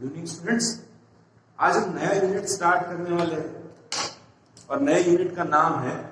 Good evening students. आज हम नया यूनिट स्टार्ट करने वाले हैं और नए यूनिट का नाम है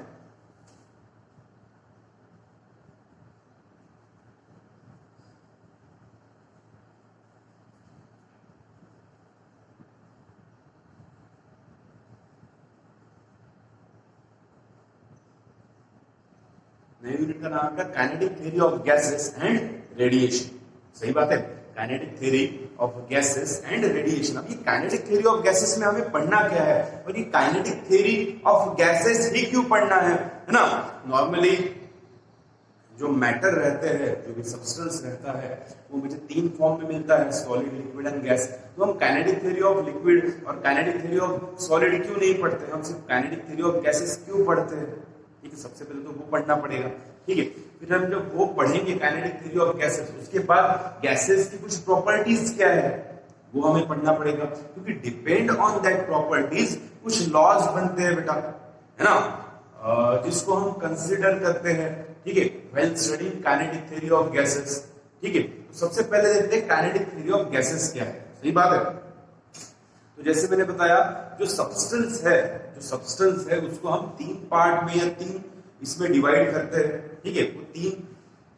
kinetic theory of gases and radiation. सही बात है, kinetic theory of gases and radiation. अब ये काइनेटिक थ्योरी ऑफ गैसेस में हमें पढ़ना क्या है और ये काइनेटिक थ्योरी ऑफ गैसेस ही क्यों पढ़ना है ना। नॉर्मली जो मैटर रहते हैं, जो भी सब्सटेंस रहता है, वो मुझे तीन फॉर्म में मिलता है, सॉलिड, लिक्विड एंड गैस। तो हम काइनेटिक थ्योरी ऑफ लिक्विड और काइनेटिक थ्योरी ऑफ सॉलिड क्यों नहीं पढ़ते, हम सिर्फ काइनेटिक थ्योरी ऑफ गैसेस क्यों पढ़ते हैं। ठीक है, सबसे पहले तो वो पढ़ना पड़ेगा। ठीक है, फिर हम जब वो पढ़ेंगे काइनेटिक थ्योरी ऑफ गैसेस, उसके बाद गैसेस की कुछ प्रॉपर्टीज क्या है वो हमें पढ़ना पड़ेगा, क्योंकि डिपेंड ऑन दैट प्रॉपर्टीज कुछ लॉज बनते हैं बेटा, है ना, जिसको हम कंसीडर करते हैं। ठीक है, when studying kinetic theory of gases. ठीक है, तो सबसे पहले देखते हैं काइनेटिक थ्योरी ऑफ गैसेस क्या है। सही बात है, तो जैसे मैंने बताया जो सब्सटेंस है उसको हम तीन पार्ट में या तीन इसमें डिवाइड करते हैं। ठीक है, वो तीन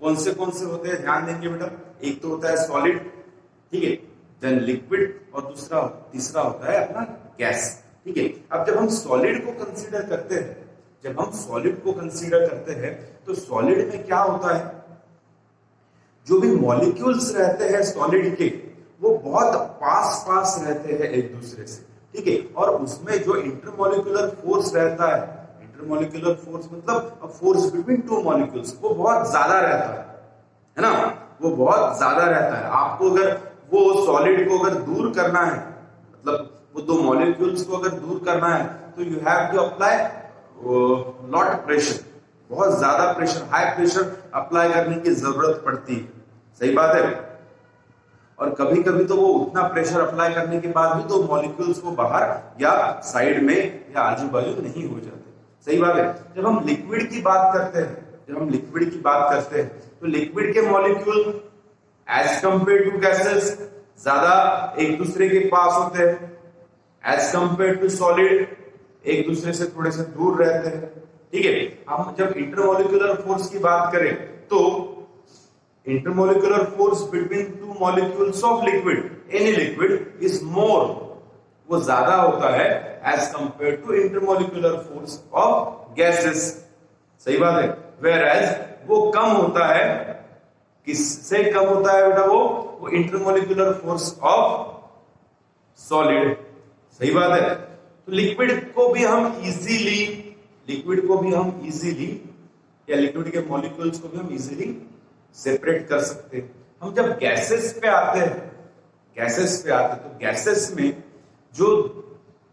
कौन से होते हैं ध्यान देंगे बेटा। एक तो होता है सॉलिड, ठीक है, देन लिक्विड और तीसरा होता है अपना गैस। ठीक है, अब जब हम सॉलिड को कंसीडर करते हैं तो सॉलिड में क्या होता है, जो भी मॉलिक्यूल्स रहते हैं सॉलिड के वो बहुत पास रहते हैं एक दूसरे से। ठीक है, और उसमें जो इंटरमॉलिक्यूलर फोर्स रहता है, इंटरमॉलिक्यूलर फोर्स मतलब फोर्स बिटवीन टू मॉलिक्यूल्स, वो बहुत ज्यादा रहता है ना, वो बहुत ज्यादा रहता है। आपको अगर वो सॉलिड को अगर दूर करना है, मतलब वो दो मॉलिक्यूल्स को अगर दूर करना है, तो you have to apply lot pressure, बहुत ज्यादा प्रेशर, हाई प्रेशर अप्लाई करने की जरूरत पड़ती है। सही बात है, और कभी कभी तो वो उतना प्रेशर अप्लाई करने के बाद भी तो मॉलिक्यूल्स को बाहर या साइड में या आजू बाजू नहीं हो जाते। सही बात है, जब हम लिक्विड की बात करते हैं तो लिक्विड के molecule as compare to gases ज्यादा एक दूसरे के पास होते हैं, एज कंपेयर टू सॉलिड एक दूसरे से थोड़े से दूर रहते हैं। ठीक है, हम जब इंटरमॉलिक्यूलर फोर्स की बात करें तो intermolecular force between two molecules of liquid, any liquid is more, वो ज्यादा होता है as compare to intermolecular force of gases. सही बात है, वेयर एज वो कम होता है, किससे कम होता है बेटा, वो इंटरमॉलिक्यूलर फोर्स ऑफ सॉलिड। सही बात है, तो लिक्विड को भी हम इजीली या लिक्विड के मॉलिक्यूल्स को भी हम इजीली सेपरेट कर सकते हैं। हम जब गैसेस पे आते हैं तो गैसेस में जो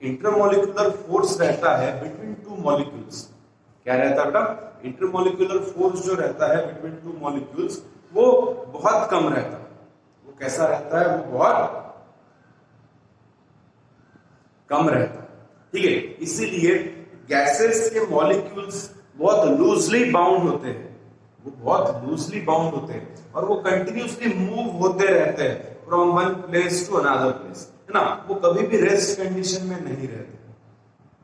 इंटरमॉलिक्यूलर फोर्स रहता है बिटवीन टू मॉलिक्यूल्स, क्या रहता है बेटा, इंटरमॉलिक्यूलर फोर्स जो रहता है बिटवीन टू मॉलिक्यूल्स वो बहुत कम रहता है। वो कैसा रहता है, वो बहुत कम रहता है। ठीक है, इसीलिए गैसेस के मॉलिक्यूल्स बहुत लूजली बाउंड होते हैं और वो कंटिन्यूसली मूव होते रहते हैं from one place to another place, है ना, वो कभी भी रेस्ट कंडीशन में नहीं रहते।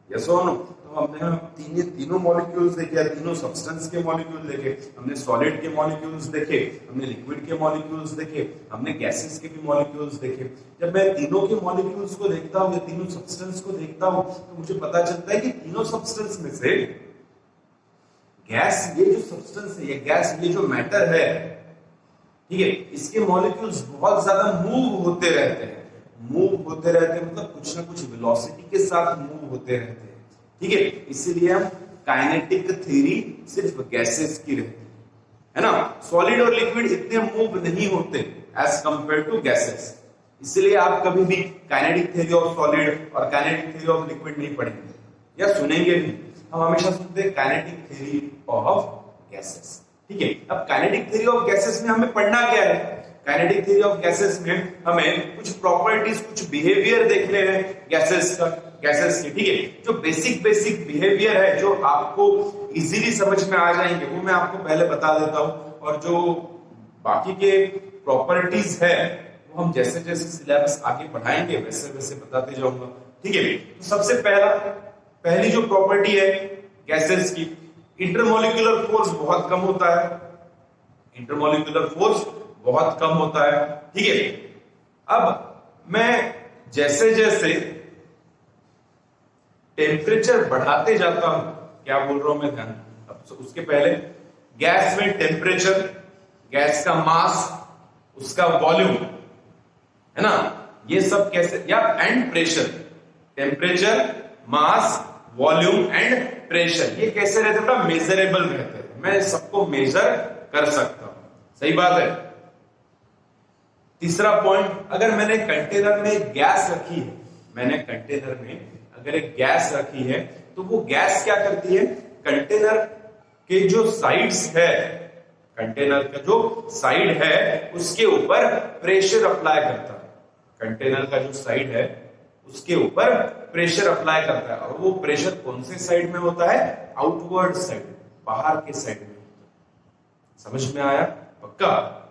यस और नो, तो हमने तीनों मॉलिक्यूल्स देखे, तीनों सब्सटेंस के मॉलिक्यूल देखे, हमने सॉलिड के मॉलिक्यूल्स देखे, हमने लिक्विड के मॉलिक्यूल्स देखे, हमने गैसेस के भी मॉलिक्यूल्स देखे। जब मैं तीनों के मॉलिक्यूल्स को देखता हूँ या तीनों सब्सटेंस को देखता हूँ तो मुझे पता चलता है कि तीनों सब्सटेंस में से गैस, ये जो सब्सटेंस है, ये गैस, ये जो मैटर है, ठीक है, इसके मॉलिक्यूल्स बहुत ज्यादा मूव होते रहते हैं मतलब कुछ ना कुछ वेलोसिटी के साथ मूव होते रहते हैं। ठीक है, इसीलिए हम काइनेटिक थ्योरी सिर्फ गैसेस की रहती है ना, सॉलिड और लिक्विड इतने मूव नहीं होते एज कंपेयर टू गैसेस। इसलिए आप कभी भी काइनेटिक थ्योरी ऑफ सॉलिड और काइनेटिक थ्योरी ऑफ लिक्विड नहीं पढ़ेंगे या सुनेंगे भी। हम हमेशा सुनते हैं काइनेटिक थ्योरी ऑफ गैसेस। ठीक है, अब काइनेटिक थ्योरी ऑफ गैसेस में हमें पढ़ना क्या है, काइनेटिक थ्योरी ऑफ गैसेस में हमें कुछ प्रॉपर्टीज, कुछ बिहेवियर देखने हैं गैसेस के। ठीक है, जो बेसिक बिहेवियर है जो आपको इजीली समझ में आ जाएंगे वो मैं आपको पहले बता देता हूं, और जो बाकी के प्रॉपर्टीज है वो हम जैसे जैसे सिलेबस आगे बढ़ाएंगे वैसे वैसे बताते जाऊंगा। ठीक है, तो सबसे पहली जो प्रॉपर्टी है गैसेस की, इंटरमोलिकुलर फोर्स बहुत कम होता है। इंटरमोलिकुलर फोर्स बहुत कम होता है। ठीक है, अब मैं जैसे जैसे टेम्परेचर बढ़ाते जाता हूं, क्या बोल रहा हूं मैं ध्यान, अब उसके पहले गैस में टेम्परेचर, गैस का मास, उसका वॉल्यूम, है ना, ये सब कैसे, या and pressure, temperature, mass, volume and pressure, ये कैसे रहते हैं, मेजरेबल रहते हैं, मैं सबको मेजर कर सकता हूं। सही बात है। तीसरा पॉइंट, अगर मैंने कंटेनर में गैस रखी है, मैंने कंटेनर में अगर एक गैस रखी है, तो वो गैस क्या करती है, कंटेनर के जो साइड्स है, कंटेनर का जो साइड है उसके ऊपर प्रेशर अप्लाई करता है। कंटेनर का जो साइड है उसके ऊपर प्रेशर अप्लाई करता है, और वो प्रेशर कौन से साइड में होता है, आउटवर्ड साइड, बाहर के साइड में। समझ में आया? पक्का?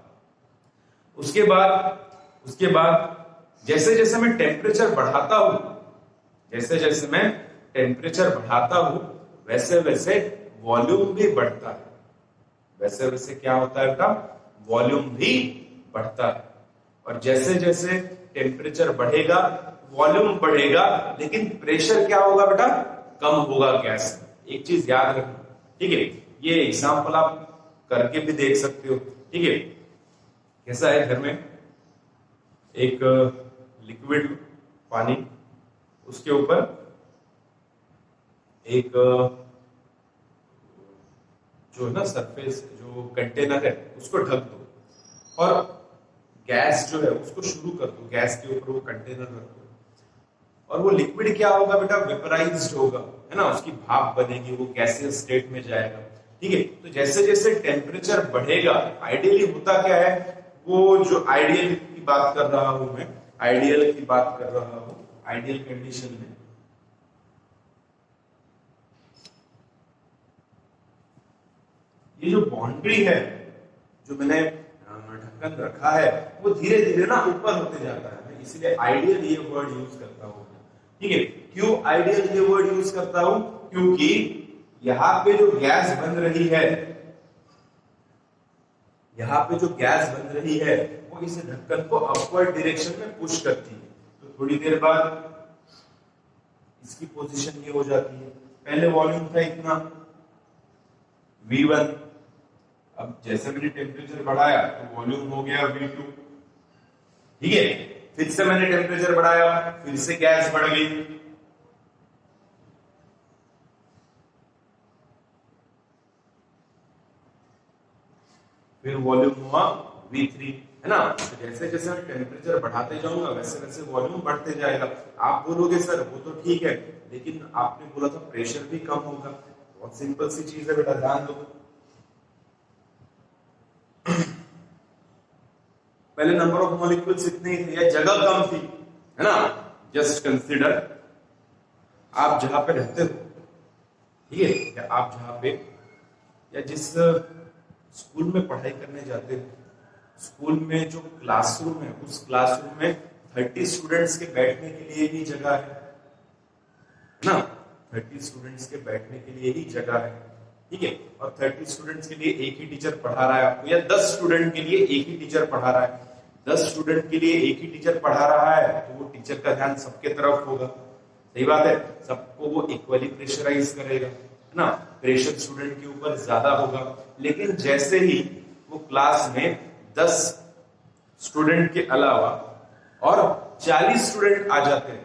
उसके बाद जैसे जैसे मैं टेम्परेचर बढ़ाता हूं, जैसे जैसे मैं टेम्परेचर बढ़ाता हूं, वैसे वैसे वॉल्यूम भी बढ़ता है। वैसे वैसे क्या होता है बेटा, वॉल्यूम भी बढ़ता है। और जैसे जैसे टेम्परेचर बढ़ेगा, वॉल्यूम बढ़ेगा, लेकिन प्रेशर क्या होगा बेटा, कम होगा गैस में। एक चीज याद रखना, ठीक है, ये एग्जांपल आप करके भी देख सकते हो। ठीक है, कैसा है, घर में एक लिक्विड पानी, उसके ऊपर एक जो है ना सरफेस, जो कंटेनर है उसको ढक दो, और गैस जो है उसको शुरू कर दो, गैस के ऊपर वो कंटेनर रख दो, और वो लिक्विड क्या होगा बेटा, वेपराइज्ड होगा, है ना, उसकी भाप बनेगी, वो गैसियस स्टेट में जाएगा। ठीक है, तो जैसे जैसे टेम्परेचर बढ़ेगा, आइडियली होता क्या है, वो जो आइडियल की बात कर रहा हूं मैं, आइडियल की बात कर रहा हूं, आइडियल कंडीशन में ये जो बाउंड्री है, जो मैंने ढक्कन रखा है, वो धीरे धीरे ना ऊपर होते जाता है, मैं इसलिए आइडियल ये वर्ड यूज करता हूं। ठीक है, क्यों आइडियल ये वर्ड यूज करता हूं, क्योंकि यहां पे जो गैस बन रही है, यहां पे जो गैस बन रही है, वो इस ढक्कन को अपवर्ड डायरेक्शन में पुश करती है। तो थोड़ी देर बाद इसकी पोजीशन ये हो जाती है, पहले वॉल्यूम था इतना V1, अब जैसे मैंने टेम्परेचर बढ़ाया तो वॉल्यूम हो गया V2। ठीक है, फिर से मैंने टेम्परेचर बढ़ाया, फिर से गैस बढ़ गई, फिर वॉल्यूम हुआ V3, है ना। तो जैसे जैसे मैं टेम्परेचर बढ़ाते जाऊंगा वैसे वैसे वॉल्यूम बढ़ते जाएगा। आप बोलोगे सर वो तो ठीक है, लेकिन आपने बोला था प्रेशर भी कम होगा। बहुत सिंपल सी चीज है बेटा, ध्यान दो। पहले नंबर ऑफ मॉलिक्यूल्स इतने ही थे, या जगह कम थी, है ना। जस्ट कंसीडर आप जहां पे रहते हो, ठीक है, या आप जहां पे, या जिस स्कूल में पढ़ाई करने जाते हो, स्कूल में जो क्लासरूम है, उस क्लासरूम में 30 स्टूडेंट्स के बैठने के लिए ही जगह है ना, 30 स्टूडेंट्स के बैठने के लिए ही जगह है। ठीक है, और 30 स्टूडेंट्स के लिए एक ही टीचर पढ़ा रहा है आपको, या 10 स्टूडेंट के लिए एक ही टीचर पढ़ा रहा है। 10 स्टूडेंट के लिए एक ही टीचर पढ़ा रहा है, तो वो टीचर का ध्यान सबके तरफ होगा। सही बात है, सबको वो इक्वली प्रेशराइज करेगा, है ना। प्रेशर स्टूडेंट के ऊपर ज्यादा होगा। लेकिन जैसे ही वो क्लास में 10 स्टूडेंट के अलावा और 40 स्टूडेंट आ जाते हैं,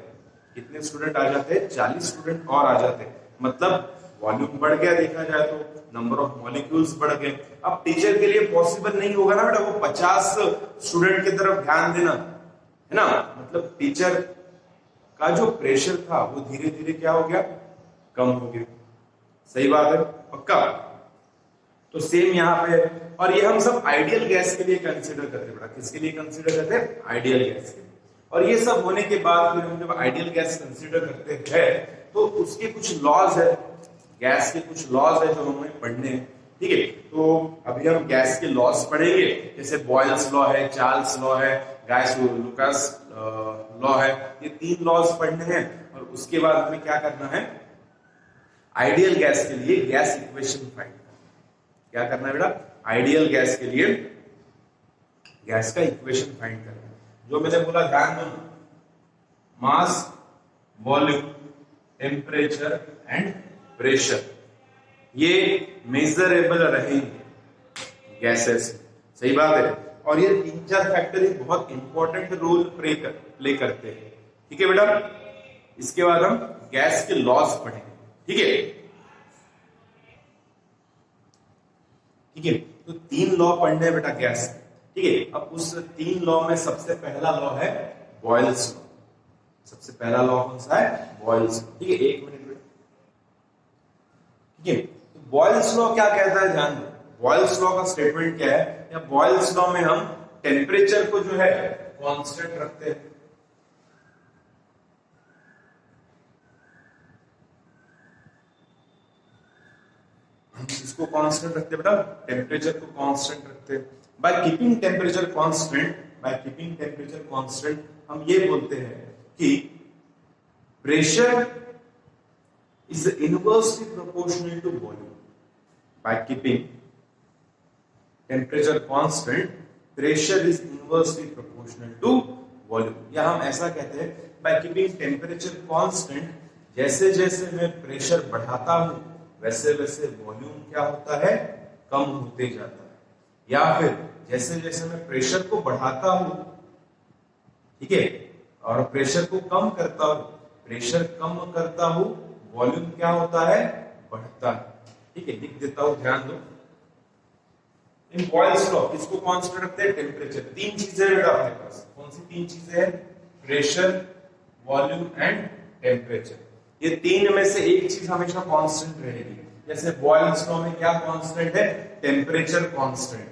कितने स्टूडेंट आ जाते हैं, 40 स्टूडेंट और आ जाते हैं, मतलब वॉल्यूम बढ़ गया, देखा जाए तो नंबर ऑफ मॉलिक्यूल्स बढ़ गए। अब टीचर के लिए पॉसिबल नहीं होगा ना बेटा वो 50 स्टूडेंट की तरफ ध्यान देना, है ना। मतलब टीचर का जो प्रेशर था वो धीरे धीरे क्या हो गया, कम हो गया। सही बात है, पक्का। तो सेम यहाँ पे, और ये हम सब आइडियल गैस के लिए कंसीडर करते हैं बेटा, किसके लिए कंसीडर करते हैं, आइडियल गैस के लिए। और ये सब होने के बाद फिर हम जब आइडियल गैस कंसीडर करते हैं तो उसके कुछ लॉज है, गैस के कुछ लॉज है जो हमें पढ़ने हैं। ठीक है, तो अभी हम गैस के लॉस पढ़ेंगे, जैसे बॉयल्स लॉ है, चार्ल्स लॉ है, गाय-लुकास लॉ है, ये 3 लॉस पढ़ने हैं। और उसके बाद हमें क्या करना है, आइडियल गैस के लिए गैस इक्वेशन फाइंड करना। क्या करना है बेटा, आइडियल गैस के लिए गैस का इक्वेशन फाइंड करना है। जो मैंने बोला ध्यान दो, मास, वॉल्यूम, टेम्परेचर एंड प्रेशर, ये मेजरेबल रहेंगे गैसेस, सही बात है। और ये 3-4 फैक्टर एक बहुत इंपॉर्टेंट रोल प्ले करते हैं, ठीक है बेटा। इसके बाद हम गैस के लॉस पढ़ेंगे, ठीक है, ठीक है। तो 3 लॉ पढ़ने हैं बेटा गैस, ठीक है। अब उस 3 लॉ में सबसे पहला लॉ है बॉयल्स लॉ। सबसे पहला लॉ कौन सा है, बॉयल्स लॉ, ठीक है। 1 मिनट बेटा, ठीक है। तो बॉयल्स लॉ क्या कहता है, ध्यान दो। बॉयल्स लॉ का स्टेटमेंट क्या है, या बॉयल्स लॉ में हम टेम्परेचर को जो है कांस्टेंट रखते हैं। इसको कांस्टेंट रखते हैं बेटा, टेम्परेचर को कांस्टेंट रखते हैं। By keeping temperature constant, by keeping temperature constant हम ये बोलते हैं कि pressure is inversely proportional to volume. By keeping temperature constant, pressure is inversely proportional to volume. या हम ऐसा कहते हैं, by keeping temperature constant, जैसे जैसे मैं प्रेशर बढ़ाता हूं वैसे वैसे वॉल्यूम क्या होता है, कम होते जाता है। या फिर जैसे जैसे मैं प्रेशर को बढ़ाता हूं, ठीक है, और प्रेशर को कम करता हूं, प्रेशर कम करता हूं, वॉल्यूम क्या होता है, बढ़ता है, ठीक है। लिख देता हूं, ध्यान दो। इन बॉयल्स लॉ किसको कांस्टेंट रखते हैं, टेम्परेचर। 3 चीजें हैं बेटा अपने पास, कौन सी 3 चीजें हैं, प्रेशर, वॉल्यूम एंड टेम्परेचर। ये 3 में से एक चीज हमेशा कांस्टेंट रहेगी। जैसे बॉयल्स लॉ में क्या कांस्टेंट है, टेम्परेचर कांस्टेंट,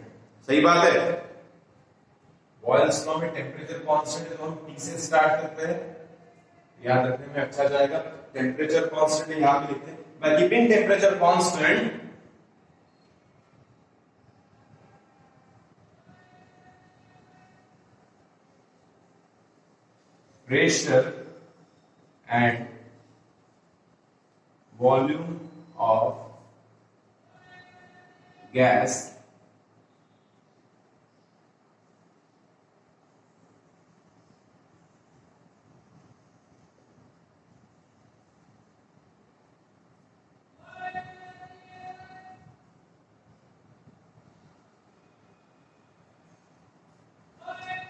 सही बात है। बॉयल्स लॉ में टेम्परेचर कांस्टेंट है, तो हम T से स्टार्ट करते हैं, याद रखने में अच्छा जाएगा। टेम्परेचर कांस्टेंट यहां पे लिखते हैं, by keeping temperature constant pressure and volume of gas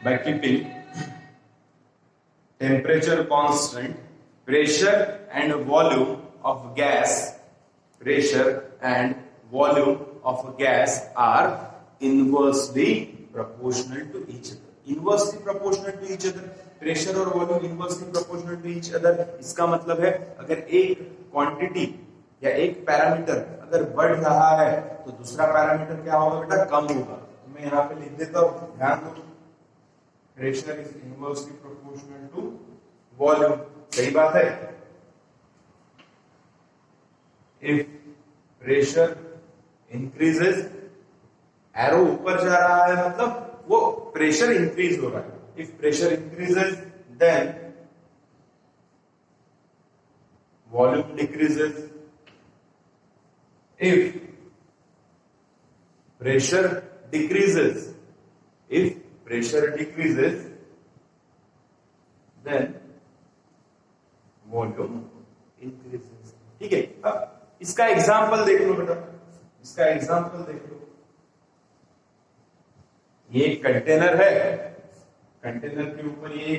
by keeping temperature constant, pressure and volume of gas, pressure and volume of gas are inversely proportional to each other. Inversely proportional to each other, pressure और volume inversely proportional to each other। इसका मतलब है अगर एक quantity या एक parameter अगर बढ़ रहा है तो दूसरा पैरामीटर क्या होगा बेटा, कम होगा। तो मैं यहाँ पे लिख देता हूँ, ध्यान दो, pressure is inversely proportional to volume, सही बात है। If pressure increases, एरो ऊपर जा रहा है मतलब वो प्रेशर इंक्रीज हो रहा है। If pressure increases, then volume decreases. If pressure decreases, if pressure decreases, then volume increases, ठीक है। अब इसका एग्जांपल देख लो बेटा, इसका एग्जांपल देख लो। ये एक कंटेनर है, कंटेनर के ऊपर ये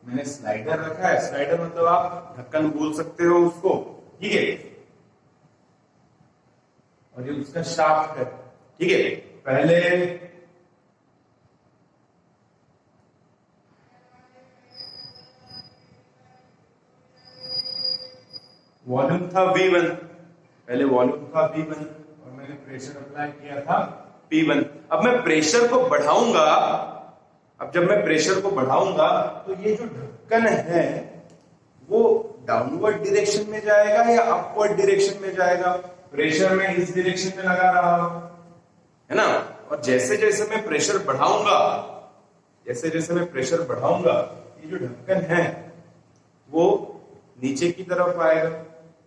मैंने स्लाइडर रखा है। स्लाइडर मतलब आप ढक्कन बोल सकते हो उसको, ठीक है। और ये उसका शाफ्ट है, ठीक है। पहले वॉल्यूम था V1, पहले वॉल्यूम था V1 और मैंने प्रेशर अप्लाई किया था P1। अब मैं प्रेशर को बढ़ाऊंगा, अब जब मैं प्रेशर को बढ़ाऊंगा तो ये जो ढक्कन है वो डाउनवर्ड डायरेक्शन में जाएगा या अपवर्ड डायरेक्शन में जाएगा। प्रेशर मैं इस डायरेक्शन में लगा रहा हूं, है ना। और जैसे जैसे मैं प्रेशर बढ़ाऊंगा, जैसे जैसे मैं प्रेशर बढ़ाऊंगा, ये जो ढक्कन है वो नीचे की तरफ आएगा।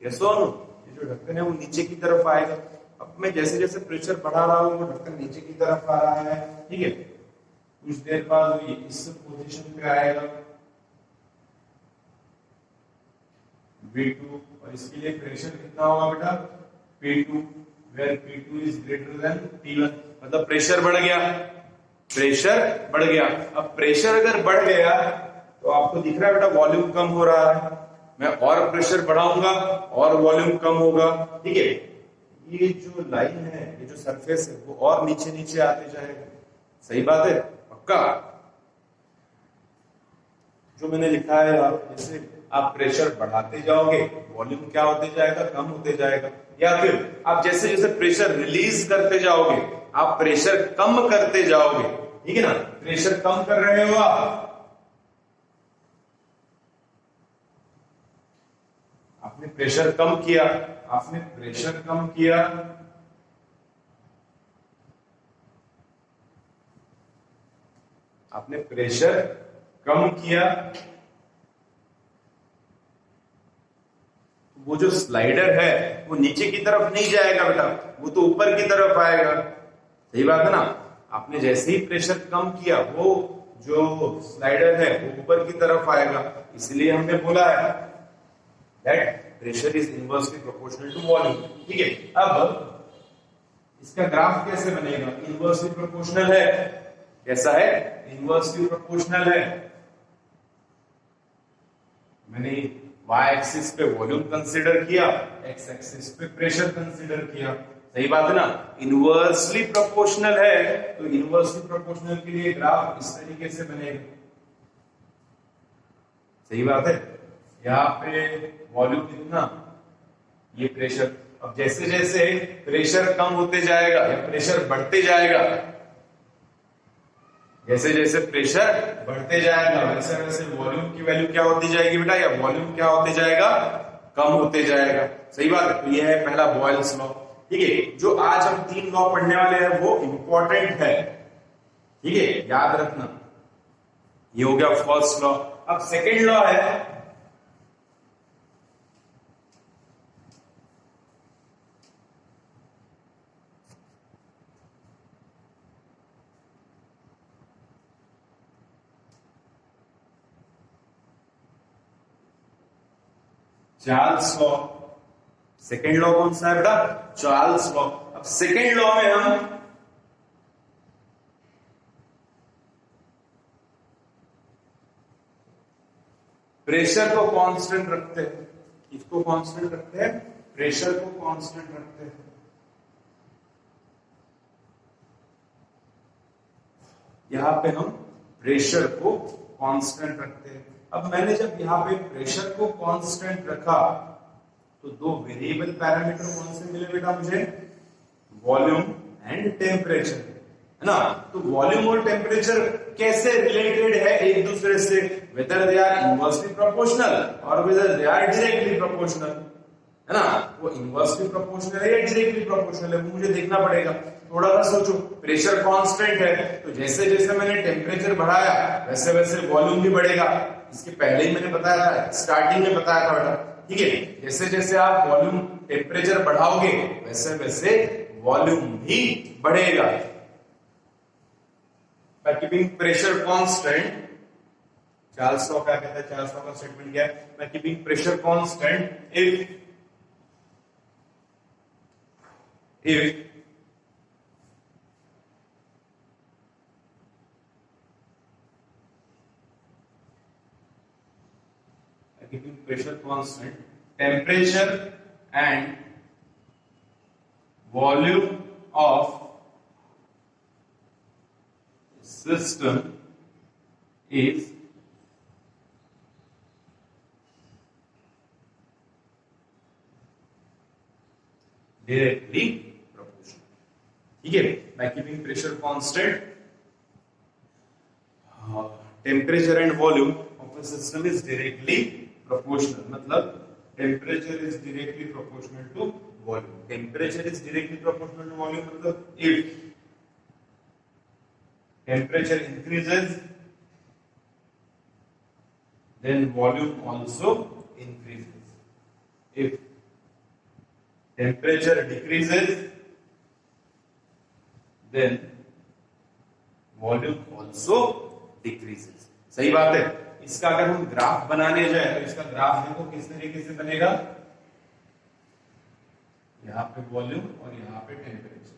यस और नो, ये जो ढक्कन है वो नीचे की तरफ आएगा। अब मैं जैसे जैसे प्रेशर बढ़ा रहा हूं, वो ढक्कन नीचे की तरफ आ रहा है, ठीक है। कुछ देर बाद ये इस पोजीशन पे आएगा V2, और इसके लिए प्रेशर कितना होगा बेटा, P2, where P2 is greater than P1, मतलब प्रेशर बढ़ गया, प्रेशर बढ़ गया। अब प्रेशर अगर बढ़ गया तो आपको दिख रहा है बेटा वॉल्यूम कम हो रहा है। मैं और प्रेशर बढ़ाऊंगा और वॉल्यूम कम होगा, ठीक है। ये जो लाइन है, ये जो सरफेस है, वो और नीचे नीचे आते जाएगा। सही बात है, पक्का। जो मैंने लिखा है, आप जैसे आप प्रेशर बढ़ाते जाओगे, वॉल्यूम क्या होते जाएगा, कम होते जाएगा। या फिर आप जैसे जैसे प्रेशर रिलीज करते जाओगे, आप प्रेशर कम करते जाओगे, ठीक है ना। प्रेशर कम कर रहे हो आप, आपने प्रेशर कम किया, आपने प्रेशर कम किया, आपने प्रेशर कम किया, वो जो स्लाइडर है वो नीचे की तरफ नहीं जाएगा बेटा, वो तो ऊपर की तरफ आएगा। सही बात है ना। आपने जैसे ही प्रेशर कम किया, वो जो स्लाइडर है वो ऊपर की तरफ आएगा। इसलिए हमने बोला है that pressure is inversely proportional to volume, ठीक है। अब इसका ग्राफ कैसे बनेगा, इनवर्सली प्रोपोर्शनल है। कैसा है, इनवर्सली प्रोपोर्शनल है। मैंने y एक्सिस पे वॉल्यूम कंसीडर किया, x एक्सिस पे प्रेशर कंसीडर किया। सही बात है ना। इनवर्सली प्रोपोर्शनल है, तो इनवर्सली प्रोपोर्शनल के लिए ग्राफ इस तरीके से बनेगा। सही बात है। यहाँ पे वॉल्यूम कितना, ये प्रेशर। अब जैसे जैसे प्रेशर कम होते जाएगा या प्रेशर बढ़ते जाएगा, जैसे जैसे प्रेशर बढ़ते जाएगा, वैसे वैसे वॉल्यूम की वैल्यू क्या होती जाएगी बेटा, या वॉल्यूम क्या होते जाएगा, कम होते जाएगा। सही बात है। तो ये है पहला बॉयल्स लॉ, ठीक है। जो आज हम 3 लॉ पढ़ने वाले हैं वो इंपॉर्टेंट है, ठीक है, याद रखना। ये हो गया फर्स्ट लॉ। अब सेकेंड लॉ है चार्ल्स लॉ। सेकेंड लॉ कौन सा है बेटा, चार्ल्स लॉ। अब सेकेंड लॉ में हम प्रेशर को कांस्टेंट रखते हैं। इसको कांस्टेंट रखते हैं, प्रेशर को कांस्टेंट रखते हैं। यहां पे हम प्रेशर को कांस्टेंट रखते हैं। अब मैंने जब यहाँ पे प्रेशर को कांस्टेंट रखा, तो 2 वेरिएबल पैरामीटर कौन से मिले बेटा मुझे, वॉल्यूम एंड टेम्परेचर, है ना। तो वॉल्यूम और टेम्परेचर कैसे रिलेटेड है एक दूसरे से, whether they are inversely proportional और whether they are directly proportional, है ना। वो इनवर्सली प्रोपोर्शनल है या डायरेक्टली प्रोपोर्शनल है, वो मुझे देखना पड़ेगा। थोड़ा सा सोचो, प्रेशर कांस्टेंट है, तो जैसे जैसे मैंने टेम्परेचर बढ़ाया वैसे वैसे वॉल्यूम भी बढ़ेगा। इसके पहले ही मैंने बताया था, स्टार्टिंग में बताया था बेटा, ठीक है। जैसे जैसे आप वॉल्यूम टेम्परेचर बढ़ाओगे वैसे वैसे वॉल्यूम भी बढ़ेगा। By keeping pressure constant, Charles law क्या कहता है, चार्ल्स लॉ का स्टेटमेंट क्या है, by keeping pressure constant if keeping pressure constant, temperature and volume of system is directly proportional, ठीक है। by keeping pressure constant, temperature and volume of a system is directly proportional, मतलब temperature is directly proportional to volume. Temperature is directly proportional to volume, मतलब if temperature increases then volume also increases. If temperature decreases then volume also decreases. सही बात है। इसका अगर हम graph बनाने जाए तो इसका ग्राफ देखो किस तरीके से बनेगा, यहाँ पे वॉल्यूम और यहाँ पे टेम्परेचर।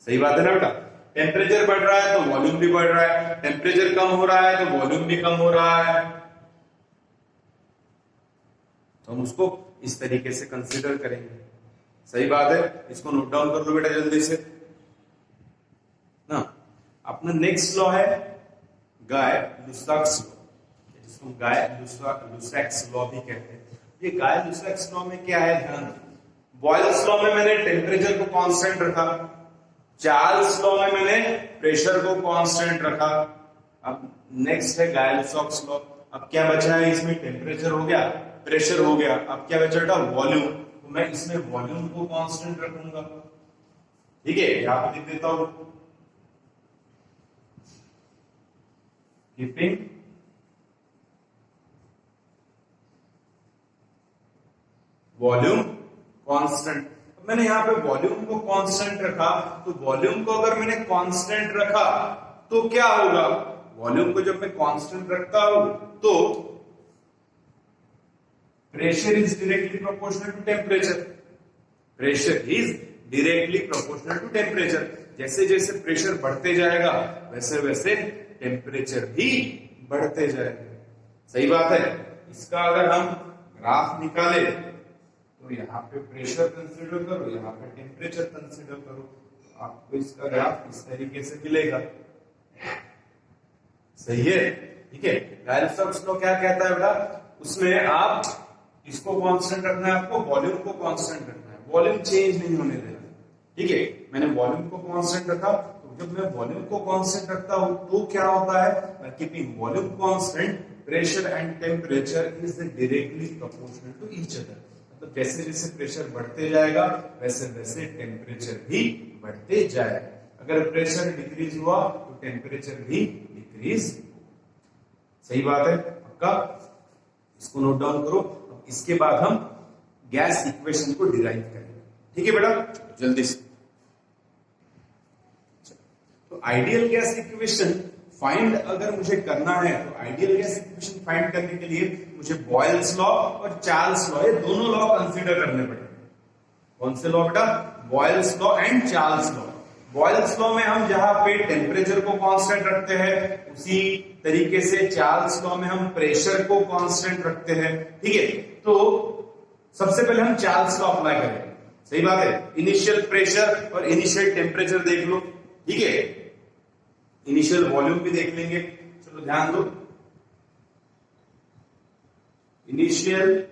सही बात है ना बेटा, टेम्परेचर बढ़ रहा है तो वॉल्यूम भी बढ़ रहा है, टेम्परेचर कम हो रहा है तो वॉल्यूम भी कम हो रहा है। तो हम उसको इस तरीके से कंसीडर करेंगे। सही बात है, इसको नोट डाउन कर लो बेटा जल्दी से ना। अपना नेक्स्ट लॉ है गाय लुसाक्स लॉ, जिसको हम गाय लुसाक्स लॉ भी कहते हैं। ये गाय लुसाक्स लॉ में क्या है, ध्यान दो। बॉयल्स लॉ में मैंने टेम्परेचर को कांस्टेंट रखा, चार्ल्स लॉ में मैंने प्रेशर को कांस्टेंट रखा। अब नेक्स्ट है गाय लुसाक्स लॉ। अब क्या बचा है इसमें, टेम्परेचर हो गया, प्रेशर हो गया, अब क्या बचा बेटा, वॉल्यूम। तो मैं इसमें वॉल्यूम को कांस्टेंट रखूंगा। ठीक है, यहां पर लिख देता हूं, कीपिंग वॉल्यूम कांस्टेंट। मैंने यहां पे वॉल्यूम को कांस्टेंट रखा, तो वॉल्यूम को अगर मैंने कांस्टेंट रखा तो क्या होगा, वॉल्यूम को जब मैं कांस्टेंट रखता हूं तो pressure is directly proportional to temperature. Pressure is directly proportional to temperature. जैसे जैसे प्रेशर बढ़ते जाएगा वैसे वैसे टेम्परेचर भी बढ़ते जाएगा। सही बात है। इसका अगर हम ग्राफ निकाले तो यहाँ पे प्रेशर कंसीडर करो, यहाँ पे टेम्परेचर कंसीडर करो, तो आपको इसका ग्राफ इस तरीके से मिलेगा। सही है, ठीक है। गायरोस्टॉक्स लॉ क्या कहता है बेटा, उसमें आप इसको कांस्टेंट रखना है, आपको वॉल्यूम को कांस्टेंट रखना है, वॉल्यूम चेंज नहीं होने देना। ठीक है, मैंने वॉल्यूम को कांस्टेंट रखा, तो जब मैं वॉल्यूम को कांस्टेंट रखता हूं तो क्या होता है, keeping volume constant pressure and temperature is directly proportional to each other. मतलब जैसे जैसे प्रेशर बढ़ते जाएगा वैसे वैसे टेम्परेचर भी बढ़ते जाएगा। अगर प्रेशर डिक्रीज हुआ तो टेम्परेचर भी डिक्रीज। सही बात है आपका, इसको नोट डाउन करो। इसके बाद हम गैस इक्वेशन को डिराइव करेंगे। ठीक है बेटा, जल्दी से। तो आइडियल गैस इक्वेशन फाइंड अगर मुझे करना है तो आइडियल गैस इक्वेशन फाइंड करने के लिए मुझे बॉयल्स लॉ और चार्ल्स लॉ, ये दोनों लॉ कंसीडर करने पड़ेंगे। कौन से लॉ बेटा, boils law and Charles law. Boyle's law में हम जहां पे टेम्परेचर को कांस्टेंट रखते हैं, उसी तरीके से चार्ल्स लॉ में हम प्रेशर को कांस्टेंट रखते हैं। ठीक है, तो सबसे पहले हम चार्ल्स लॉ अप्लाई करेंगे। सही बात है, इनिशियल प्रेशर और इनिशियल टेम्परेचर देख लो। ठीक है, इनिशियल वॉल्यूम भी देख लेंगे। चलो ध्यान दो, initial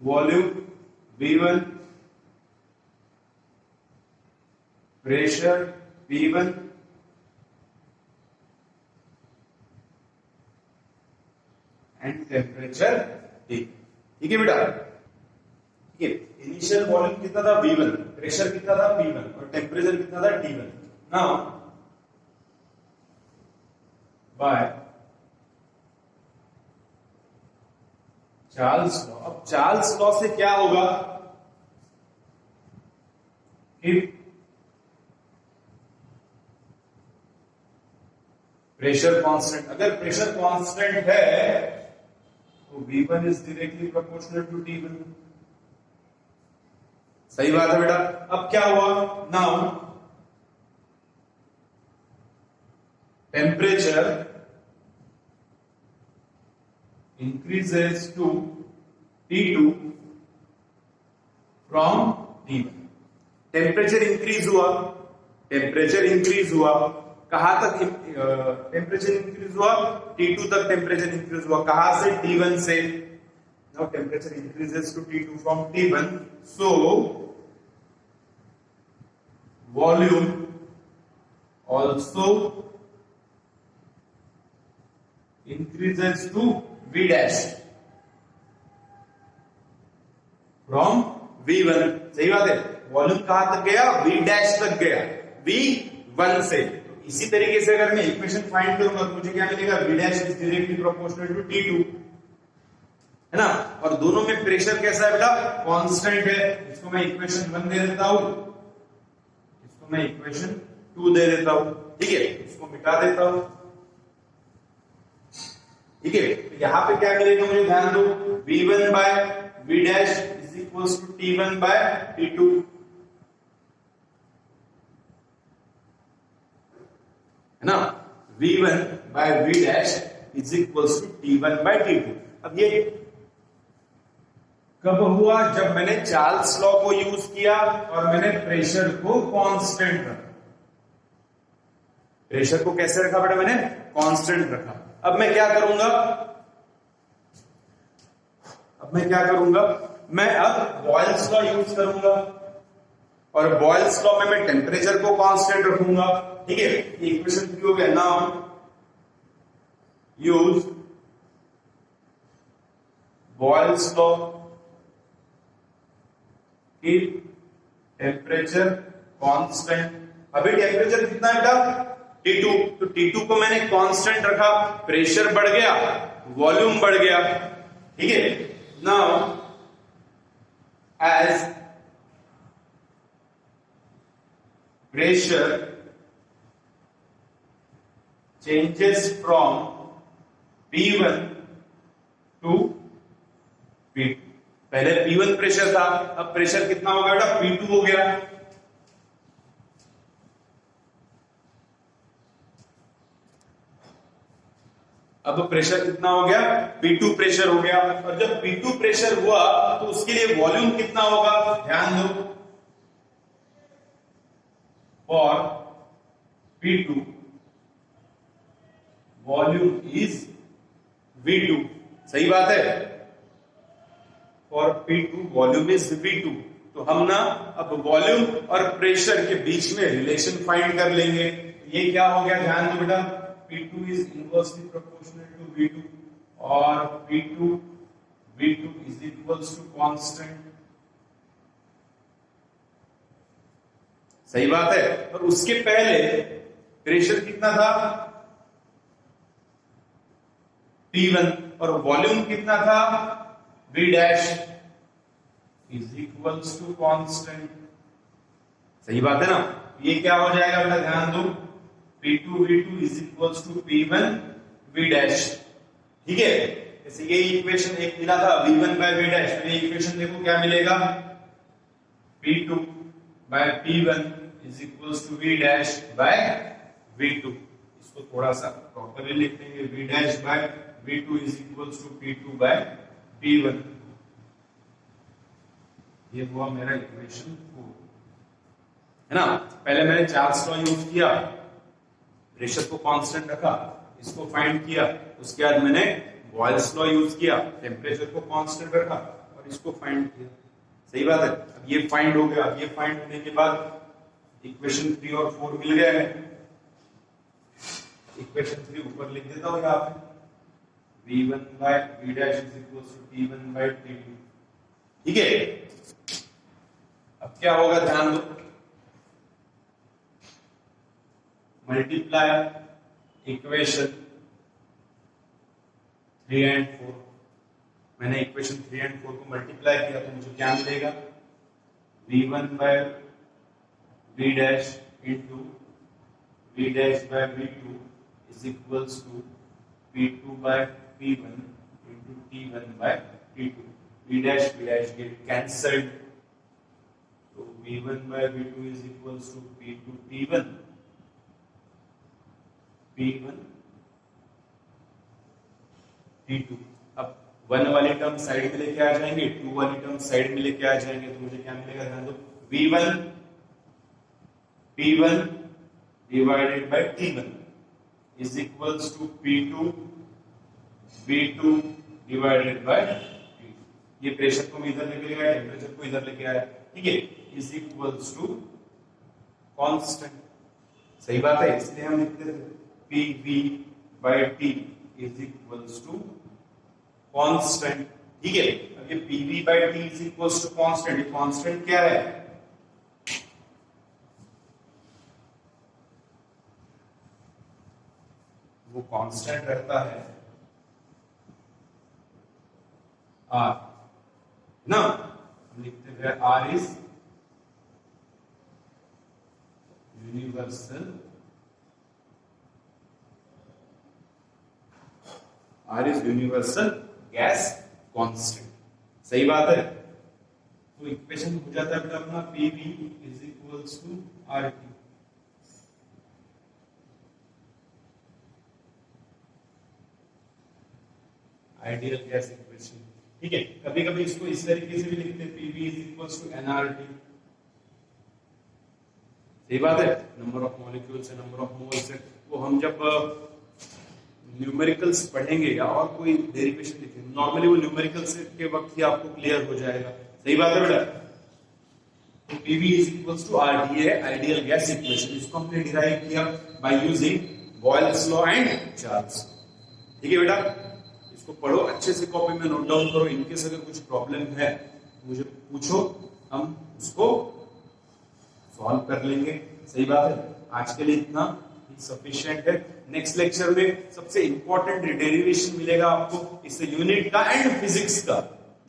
volume V1, pressure P1 and temperature T। ठीक है बेटा, ठीक है। इनिशियल वॉल्यूम कितना था V1, प्रेशर कितना था P1 और टेम्परेचर कितना था T1। Now by Charles law. अब चार्ल्स लॉ से क्या होगा कि प्रेशर कांस्टेंट, अगर प्रेशर कांस्टेंट है तो V1 is directly proportional to T1। सही बात है बेटा। अब क्या हुआ, now temperature increases to T2 from T1। Temperature increase हुआ, टेम्परेचर इंक्रीज हुआ, कहां तक टेम्परेचर इंक्रीज हुआ, T2 तक टेम्परेचर इंक्रीज हुआ। कहां से, T1 से। Now temperature increases to T2 from T1, so volume also increases to V dash from V1, सही बात है। वॉल्यूम कहां तक गया? V डैश तक गया, V1 से। तो इसी तरीके से अगर मैं इक्वेशन फाइंड करूंगा तो मुझे क्या मिलेगा? V dash is directly proportional to T2, है ना। और दोनों में प्रेशर कैसा है बेटा? कांस्टेंट है। इसको मैं इक्वेशन 1 दे देता हूं, इसको मैं इक्वेशन 2 दे देता हूं, ठीक है। इसको मिटा देता हूं, ठीक है। तो यहां पे क्या मिलेगा मुझे ध्यान दो, V1 bye V dash is equals to T1 by T2, है ना। V1 bye V dash is equals to T1 by T2। अब ये कब हुआ? जब मैंने चार्ल्स लॉ को यूज किया और मैंने प्रेशर को कांस्टेंट रखा। प्रेशर को कैसे रखा बेटा? मैंने कांस्टेंट रखा। अब मैं क्या करूंगा? मैं अब बॉयल्स लॉ यूज करूंगा, और बॉयल्स लॉ में मैं टेम्परेचर को कांस्टेंट रखूंगा, ठीक है। इक्वेशन 3 हो गया। Now use Boyle's law, temperature constant. अभी टेम्परेचर कितना है बेटा? T2, तो T2 को मैंने कांस्टेंट रखा, प्रेशर बढ़ गया, वॉल्यूम बढ़ गया, ठीक है। Now as pressure changes from P1 to P2, पहले P1 प्रेशर था, अब प्रेशर कितना हो गया बेटा? P2 हो गया। अब प्रेशर कितना हो गया? P2 प्रेशर हो गया। और जब P2 प्रेशर हुआ तो उसके लिए वॉल्यूम कितना होगा? ध्यान दो, for P2 volume is V2, सही बात है। For P2 volume is V2। तो हम ना अब वॉल्यूम और प्रेशर के बीच में रिलेशन फाइंड कर लेंगे। ये क्या हो गया? ध्यान दो बेटा, P2 is inversely proportional to V2, और V2 is equals to constant, सही बात है। और उसके पहले प्रेशर कितना था? P1, और वॉल्यूम कितना था? V dash is equals to constant, सही बात है ना। ये क्या हो जाएगा बेटा? ध्यान दो, P2 V2 is equals to P1 V dash, ठीक है। जैसे ये इक्वेशन एक मिला था V1 by V डैश, तो ये इक्वेशन देखो क्या मिलेगा? P2 by P1 is equals to V dash by V2। इसको थोड़ा सा प्रॉपर्ली लिख लेंगे, V dash by V2 is equals to P2 by P1। ये हुआ मेरा इक्वेशन 4, है ना। पहले मैंने चार्ल्स लॉ यूज किया, प्रेशर को कांस्टेंट रखा, इसको फाइंड किया। उसके बाद मैंने बॉयल्स लॉ यूज किया, टेम्परेचर को कांस्टेंट रखा और इसको फाइंड किया, सही बात है। अब ये फाइंड हो गया। अब ये फाइंड होने के बाद इक्वेशन 3 और 4 मिल गए हैं। इक्वेशन 3 ऊपर लिख देता हूं यहाँ पे, V1 by V dash is equal to T1 by T2, ठीक है। अब क्या होगा? ध्यान दो, मल्टीप्लाई इक्वेशन 3 एंड 4। मैंने इक्वेशन 3 एंड 4 को मल्टीप्लाई किया तो मुझे क्या मिलेगा? V1 बाय V डैश इंटू V dash by V2 is equals to P2 by P1 into T1 by T2। V dash get cancelled, तो V1 bye V2 is equals to P2 T1 P1 T2। अब 1 वाली term side में लेके आ जाएंगे, 2 वाली term side में लेके आ जाएंगे, तो मुझे क्या मिलेगा? ध्यान दो, V1 P1 divided by T1 is equals to P2 V2 divided by T2। ये प्रेशर को मैं इधर लेके गया, टेम्परेचर को इधर लेके आया, ठीक है। इज इक्वल्स टू कांस्टेंट, सही बात है। इसलिए हम लिखते थे PV by T is equals to constant, ठीक है। ये PV by T is equals to constant, ये कांस्टेंट क्या है, वो कांस्टेंट रहता है आर ना, हम लिखते हैं R is universal, R is universal gas constant. सही बात है, तो इक्वेशन हो जाता है बेटा अपना PV is equals to R T. Ideal gas equation, ठीक है। कभी कभी इसको इस तरीके से भी लिखते हैं PV is equals to NRT. सही बात है, नंबर ऑफ मॉलिक्यूल्स है, नंबर ऑफ मोल्स है, वो हम जब न्यूमेरिकल्स पढ़ेंगे या और कोई डेरिवेशन लिखेंगे, नॉर्मली वो न्यूमेरिकल्स के वक्त ही आपको क्लियर हो जाएगा। सही बात है बेटा, तो PV is equals to RT है आइडियल गैस इक्वेशन। इसको हमने डिराइव किया by using Boyle's law and Charles. ठीक है बेटा, इसको पढ़ो अच्छे से, कॉपी में नोट डाउन करो। इनकेस अगर कुछ प्रॉब्लम है मुझे पूछो, हम उसको सॉल्व कर लेंगे। सही बात है, आज के लिए इतना सफिशिएंट है। नेक्स्ट लेक्चर में सबसे इंपॉर्टेंट डेरिवेशन मिलेगा आपको, इससे यूनिट का एंड फिजिक्स का,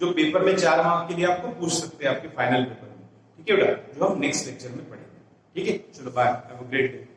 जो पेपर में 4 मार्क के लिए आपको पूछ सकते हैं आपके फाइनल पेपर में। ठीक है बेटा, जो हम नेक्स्ट लेक्चर में पढ़ेंगे। ठीक है, चलो bye, have a great day.